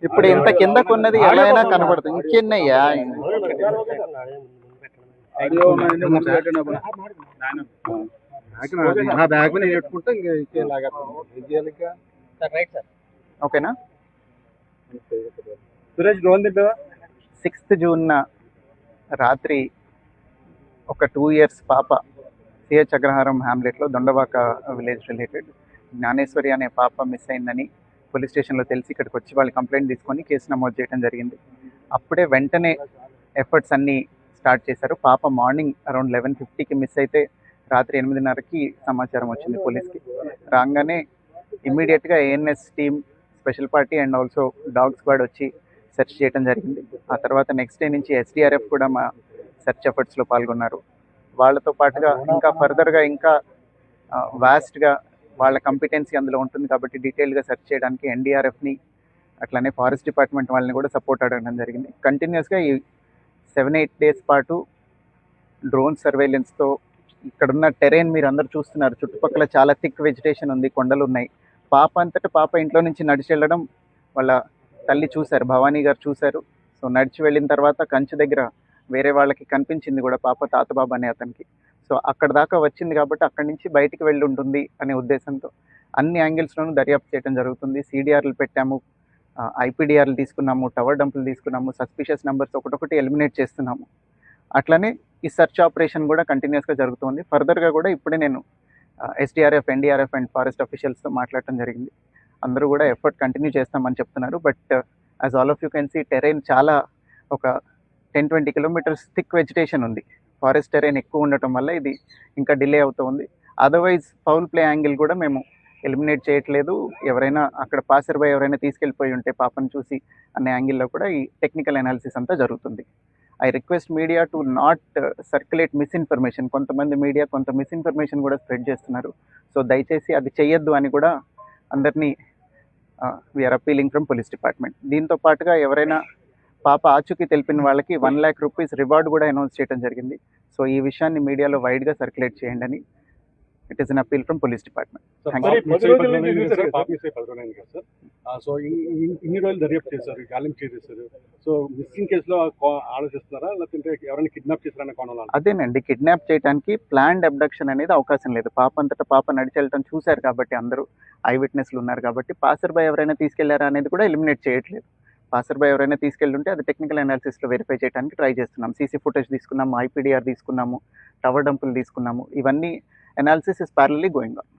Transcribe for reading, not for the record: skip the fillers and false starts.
ఇప్పుడు ఇంత కిందకు ఉన్నది ఎలా అయినా కనబడుతుంది. ఇంకెన్నయ్యా ఓకేనా. 6th June రాత్రి ఒక 2 years పాప సిహెచ్ అగ్రహారం హ్యామ్లెట్లో దొండవాక విలేజ్ రిలేటెడ్ జ్ఞానేశ్వరి అనే పాప మిస్ అయిందని పోలీస్ స్టేషన్లో తెలిసి ఇక్కడికి వచ్చి వాళ్ళు కంప్లైంట్ తీసుకొని కేసు నమోదు చేయడం జరిగింది. అప్పుడే వెంటనే ఎఫర్ట్స్ అన్నీ స్టార్ట్ చేశారు. పాప మార్నింగ్ అరౌండ్ 11:50కి మిస్ అయితే రాత్రి 8:30కి సమాచారం వచ్చింది పోలీస్కి. రాగానే ఇమ్మీడియట్గా ANS team, special party and also dog squad వచ్చి సెర్చ్ చేయడం జరిగింది. ఆ తర్వాత నెక్స్ట్ డే నుంచి ఎస్డిఆర్ఎఫ్ కూడా మా సెర్చ్ ఎఫర్ట్స్లో పాల్గొన్నారు. వాళ్ళతో పాటుగా ఇంకా ఫర్దర్గా ఇంకా వాస్ట్గా వాళ్ళ కంపిటెన్సీ అందులో ఉంటుంది కాబట్టి డీటెయిల్గా సెర్చ్ చేయడానికి ఎన్డీఆర్ఎఫ్ని అట్లానే ఫారెస్ట్ డిపార్ట్మెంట్ వాళ్ళని కూడా సపోర్ట్ అడగడం జరిగింది. కంటిన్యూస్గా ఈ 7-8 days పాటు డ్రోన్ సర్వేలెన్స్తో ఇక్కడున్న టెరైన్ మీరు అందరూ చూస్తున్నారు. చుట్టుపక్కల చాలా థిక్ వెజిటేషన్ ఉంది, కొండలు ఉన్నాయి. పాప అంతటా పాప ఇంట్లో నుంచి నడిచి వెళ్ళడం వాళ్ళ తల్లి చూశారు, భవానీ గారు చూశారు. సో నడిచి వెళ్ళిన తర్వాత కంచె దగ్గర వేరే వాళ్ళకి కనిపించింది కూడా పాప, తాతబాబు అనే అతనికి. సో అక్కడ దాకా వచ్చింది కాబట్టి అక్కడి నుంచి బయటికి వెళ్ళి ఉంటుంది అనే ఉద్దేశంతో అన్ని యాంగిల్స్లోనూ దర్యాప్తు చేయడం జరుగుతుంది. సిడిఆర్లు పెట్టాము, ఐపీడిఆర్లు తీసుకున్నాము, టవర్ డంపులు తీసుకున్నాము, సస్పిషియస్ నెంబర్స్ ఒకటొకటి ఎలిమినేట్ చేస్తున్నాము. అట్లనే ఈ సెర్చ్ ఆపరేషన్ కూడా కంటిన్యూస్గా జరుగుతుంది. ఫర్దర్గా కూడా ఇప్పుడే నేను ఎస్డిఆర్ఎఫ్, ఎన్డీఆర్ఎఫ్ అండ్ ఫారెస్ట్ అఫీషియల్స్తో మాట్లాడటం జరిగింది. అందరూ కూడా ఎఫర్ట్ కంటిన్యూ చేస్తామని చెప్తున్నారు. But as all of you can see terrain చాలా ఒక 10-20 kilometers థిక్ వెజిటేషన్ ఉంది. ఫారెస్ట్ టెరైన్ ఎక్కువ ఉండటం వల్ల ఇది ఇంకా డిలే అవుతూ ఉంది. అదర్వైజ్ ఫౌల్ ప్లే యాంగిల్ కూడా మేము ఎలిమినేట్ చేయట్లేదు. ఎవరైనా అక్కడ పాసర్ బై ఎవరైనా తీసుకెళ్ళిపోయి ఉంటే పాపను చూసి అనే యాంగిల్లో కూడా ఈ టెక్నికల్ అనాలిసిస్ అంతా జరుగుతుంది. I request media to not circulate misinformation. కొంతమంది మీడియా కొంత మిస్ఇన్ఫర్మేషన్ కూడా స్ప్రెడ్ చేస్తున్నారు. సో దయచేసి అది చెయ్యొద్దు అని కూడా అందరినీ we are appealing from police department. దీంతో పాటుగా ఎవరైనా పాప ఆచూకీ తెలిపిన వాళ్ళకి 1 lakh rupees రివార్డ్ కూడా అనౌన్స్ చేయడం జరిగింది. సో ఈ విషయాన్ని మీడియాలో వైడ్గా సర్క్యులేట్ చేయండి అని it is an appeal from police department. So ఇన్ని రోజులు దర్యాప్తు చేశారు, గాలింపు చేసేసారు. సో మిస్సింగ్ కేసులో ఆలోచిస్తున్నారా, లేకపోతే ఎవరైనా కిడ్నాప్ చేశారనే కోణంలో? అదేనండి, కిడ్నాప్ చేయడానికి ప్లాన్డ్ అబ్డక్షన్ అనేది అవకాశం లేదు. పాప అంతటా పాప నడిచి వెళ్ళటం చూశారు కాబట్టి అందరూ ఐ విట్నెస్లు ఉన్నారు కాబట్టి పాసర్ బై ఎవరైనా తీసుకెళ్లారా అనేది కూడా ఎలిమినేట్ చేయట్లేదు. పాసర్ బై ఎవరైనా తీసుకెళ్ళుంటే అది టెక్నికల్ అనాలిసిస్లో వెరిఫై చేయడానికి ట్రై చేస్తున్నాం. సీసీ ఫుటేజ్ తీసుకున్నాము, ఐపీడిఆర్ తీసుకున్నాము, టవర్ డంపులు తీసుకున్నాము. ఇవన్నీ అనాలిసిస్ ఇస్ ప్యారలీ గోయింగ్ ఆన్.